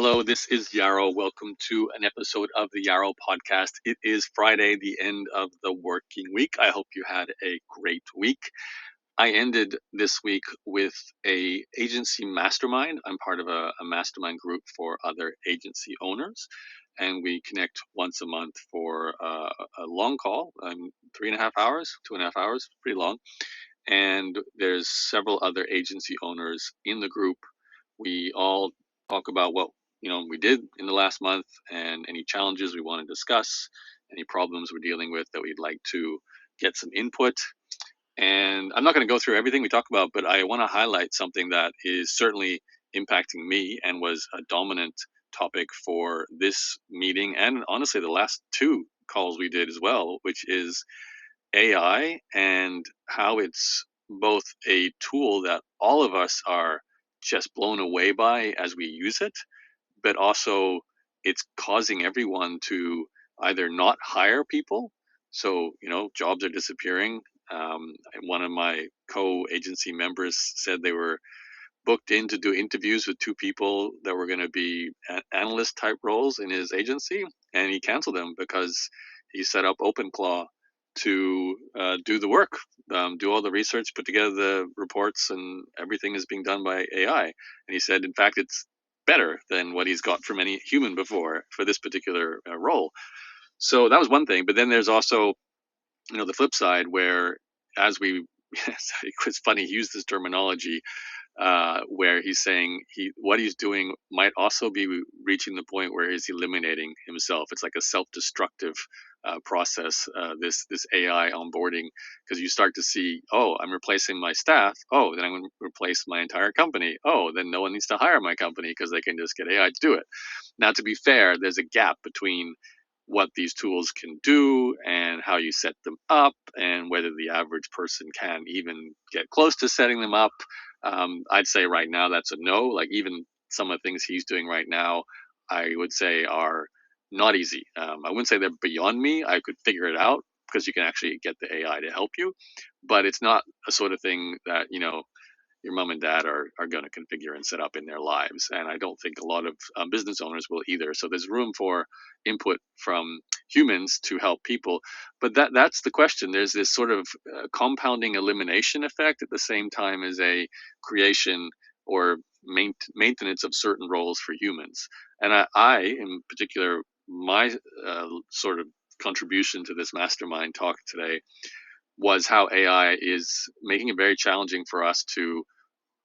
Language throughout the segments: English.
Hello, this is Yarrow. Welcome to an episode of the Yarrow podcast. It is Friday, the end of the working week. I hope you had a great week. I ended this week with a agency mastermind. I'm part of a mastermind group for other agency owners, and we connect once a month for a long call, 3.5 hours, 2.5 hours, pretty long. And there's several other agency owners in the group. We all talk about what we did in the last month and any challenges we want to discuss, any problems we're dealing with that we'd like to get some input. And I'm not going to go through everything we talk about, but I want to highlight something that is certainly impacting me and was a dominant topic for this meeting and honestly the last two calls we did as well, which is AI and how it's both a tool that all of us are just blown away by as we use it, but also it's causing everyone to either not hire people. So, jobs are disappearing. One of my co-agency members said they were booked in to do interviews with two people that were going to be analyst type roles in his agency, and he canceled them because he set up OpenClaw to do the work, do all the research, put together the reports, and everything is being done by AI. And he said, in fact, it's better than what he's got from any human before for this particular role. So that was one thing. But then there's also, the flip side where as we, it's funny, he used this terminology where he's saying what he's doing might also be reaching the point where he's eliminating himself. It's like a self-destructive process. This AI onboarding, because you start to see, oh, I'm replacing my staff. Oh, then I'm going to replace my entire company. Oh, then no one needs to hire my company because they can just get AI to do it. Now, to be fair, there's a gap between what these tools can do and how you set them up and whether the average person can even get close to setting them up. I'd say right now that's a no. Like even some of the things he's doing right now, I would say are not easy. I wouldn't say they're beyond me. I could figure it out because you can actually get the AI to help you, but it's not a sort of thing that your mom and dad are going to configure and set up in their lives. And I don't think a lot of business owners will either. So there's room for input from humans to help people. But that's the question. There's this sort of compounding elimination effect at the same time as a creation or maintenance of certain roles for humans. And I in particular, my sort of contribution to this mastermind talk today was how AI is making it very challenging for us to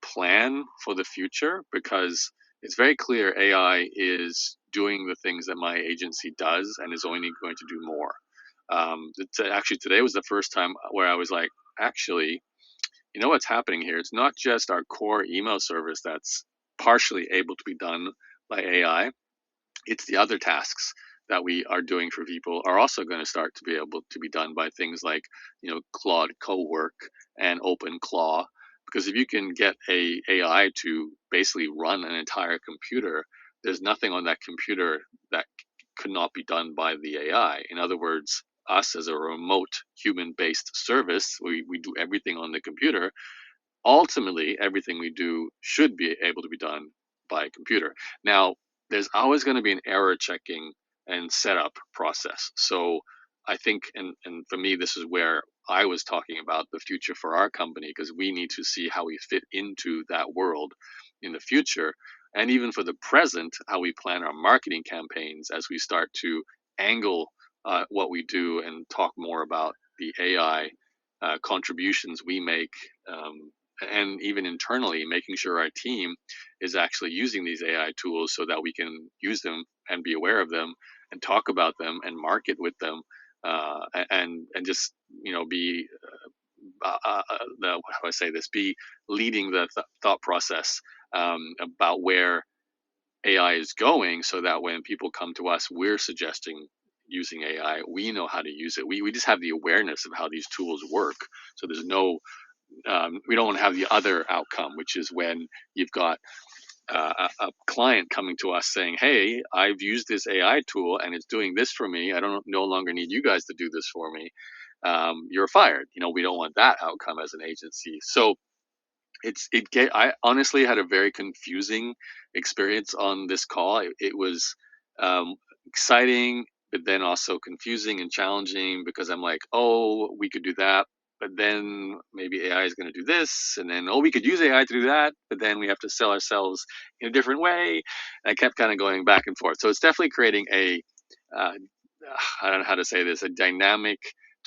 plan for the future, because it's very clear AI is doing the things that my agency does and is only going to do more. Actually, today was the first time where I was like, actually, you know what's happening here? It's not just our core email service that's partially able to be done by AI. It's the other tasks that we are doing for people are also going to start to be able to be done by things like, Claude Cowork and OpenClaw. Because if you can get a AI to basically run an entire computer, there's nothing on that computer that could not be done by the AI. In other words, us as a remote human-based service, we do everything on the computer. Ultimately, everything we do should be able to be done by a computer. Now, there's always going to be an error checking and setup process. So I think, and for me, this is where I was talking about the future for our company, because we need to see how we fit into that world in the future. And even for the present, how we plan our marketing campaigns as we start to angle what we do and talk more about the AI contributions we make, and even internally making sure our team is actually using these AI tools so that we can use them and be aware of them and talk about them and market with them, and just be how do I say this, be leading the thought process about where AI is going, so that when people come to us, we're suggesting using AI. We know how to use it. We just have the awareness of how these tools work. So there's no we don't want to have the other outcome, which is when you've got a client coming to us saying, hey, I've used this AI tool and it's doing this for me. I don't no longer need you guys to do this for me. You're fired. We don't want that outcome as an agency. So I honestly had a very confusing experience on this call. It was um, exciting, but then also confusing and challenging because I'm like, oh, we could do that, but then maybe AI is going to do this, and then oh, we could use AI to do that, but then we have to sell ourselves in a different way. And I kept kind of going back and forth. So it's definitely creating a uh, I don't know how to say this, a dynamic,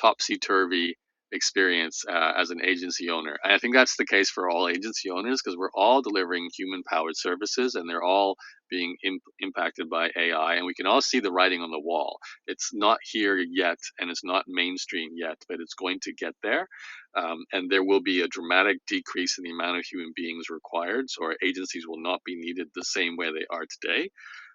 topsy turvy experience as an agency owner. And I think that's the case for all agency owners because we're all delivering human powered services and they're all being impacted by AI. And we can all see the writing on the wall. It's not here yet and it's not mainstream yet, but it's going to get there. And there will be a dramatic decrease in the amount of human beings required. So our agencies will not be needed the same way they are today.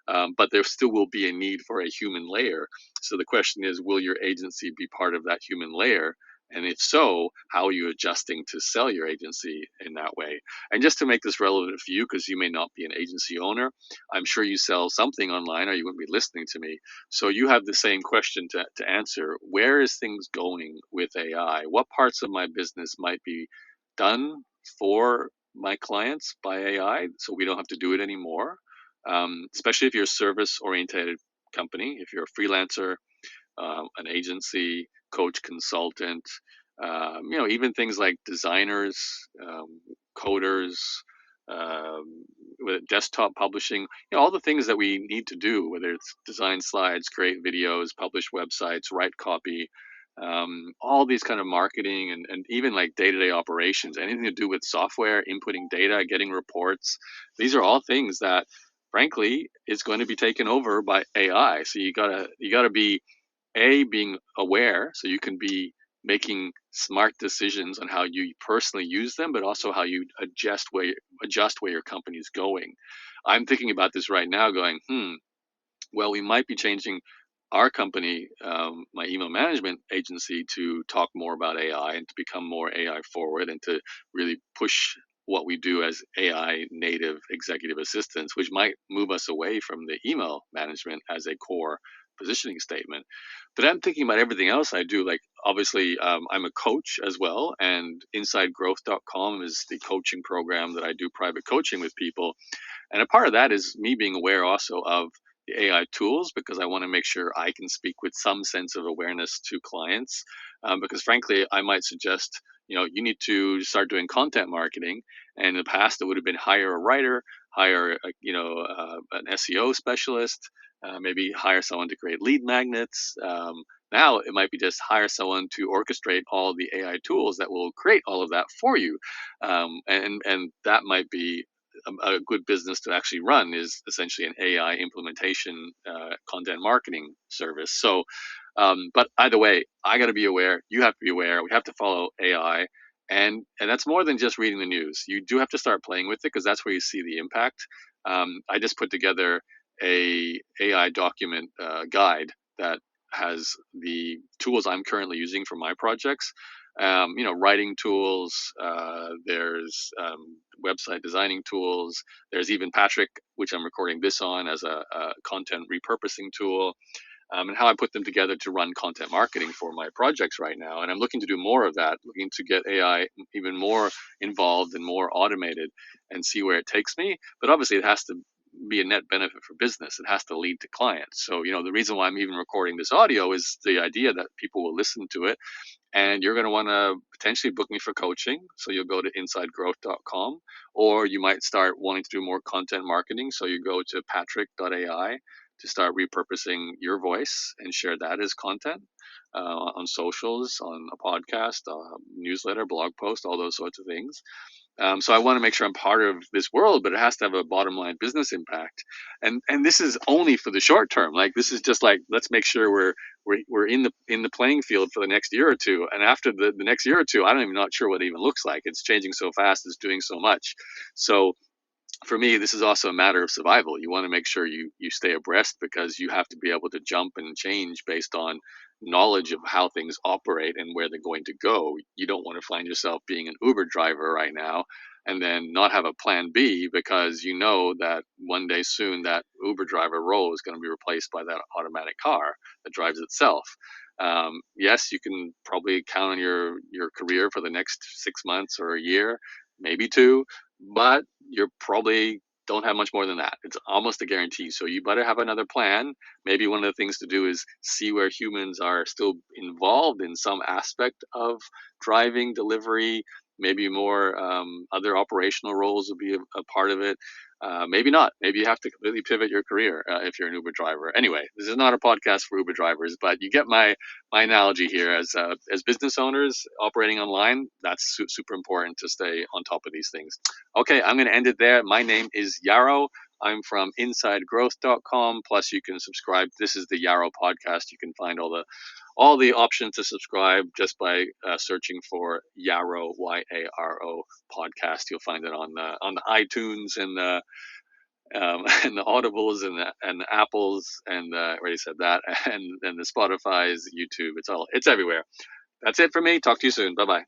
But there still will be a need for a human layer. So the question is, will your agency be part of that human layer? And if so, how are you adjusting to sell your agency in that way? And just to make this relevant for you, because you may not be an agency owner, I'm sure you sell something online or you wouldn't be listening to me. So you have the same question to answer. Where is things going with AI? What parts of my business might be done for my clients by AI so we don't have to do it anymore? Especially if you're a service oriented company, if you're a freelancer, an agency, coach, consultant, even things like designers, coders, with desktop publishing, all the things that we need to do, whether it's design slides, create videos, publish websites, write copy, all these kind of marketing and even like day-to-day operations, anything to do with software, inputting data, getting reports. These are all things that frankly is going to be taken over by AI. So you gotta be being aware so you can be making smart decisions on how you personally use them, but also how you adjust where your company is going. I'm thinking about this right now going, well, we might be changing our company, my email management agency, to talk more about AI and to become more AI forward and to really push what we do as AI native executive assistants, which might move us away from the email management as a core positioning statement. But I'm thinking about everything else I do. Like, obviously, I'm a coach as well, and InsideGrowth.com is the coaching program that I do private coaching with people, and a part of that is me being aware also of the AI tools because I want to make sure I can speak with some sense of awareness to clients. Because frankly, I might suggest, you need to start doing content marketing. And in the past, it would have been hire a writer, hire, an SEO specialist, maybe hire someone to create lead magnets. Now it might be just hire someone to orchestrate all the AI tools that will create all of that for you, and that might be a good business to actually run is essentially an AI implementation content marketing service. So, but either way, I got to be aware. You have to be aware. We have to follow AI, and that's more than just reading the news. You do have to start playing with it because that's where you see the impact. I just put together a AI document guide that has the tools I'm currently using for my projects. Writing tools. There's website designing tools. There's even Patrick, which I'm recording this on as a content repurposing tool, and how I put them together to run content marketing for my projects right now. And I'm looking to do more of that, looking to get AI even more involved and more automated and see where it takes me. But obviously, it has to be a net benefit for business. It has to lead to clients. So, the reason why I'm even recording this audio is the idea that people will listen to it and you're going to want to potentially book me for coaching. So you'll go to insidegrowth.com, or you might start wanting to do more content marketing. So you go to patrick.ai to start repurposing your voice and share that as content on socials, on a podcast, newsletter, blog post, all those sorts of things. So I want to make sure I'm part of this world, but it has to have a bottom line business impact. And this is only for the short term. Like this is just like let's make sure we're in the playing field for the next year or two. And after the next year or two, I don't even not sure what it even looks like. It's changing so fast. It's doing so much. So for me, this is also a matter of survival. You want to make sure you stay abreast because you have to be able to jump and change based on knowledge of how things operate and where they're going to go. You don't want to find yourself being an Uber driver right now and then not have a plan B because you know that one day soon that Uber driver role is going to be replaced by that automatic car that drives itself. Yes, you can probably count on your career for the next 6 months or a year, maybe two, but you're probably don't have much more than that. It's almost a guarantee. So you better have another plan. Maybe one of the things to do is see where humans are still involved in some aspect of driving, delivery, maybe more other operational roles will be a part of it. Maybe not. Maybe you have to completely pivot your career if you're an Uber driver. Anyway, this is not a podcast for Uber drivers, but you get my analogy here. As business owners operating online, that's super important to stay on top of these things. Okay, I'm going to end it there. My name is Yarrow. I'm from InsideGrowth.com. Plus, you can subscribe. This is the Yarrow podcast. You can find all the options to subscribe just by searching for Yarrow YARO podcast. You'll find it on the iTunes and the and the Audibles and the Apples and I already said that and the Spotify's, YouTube. It's everywhere. That's it for me. Talk to you soon. Bye bye.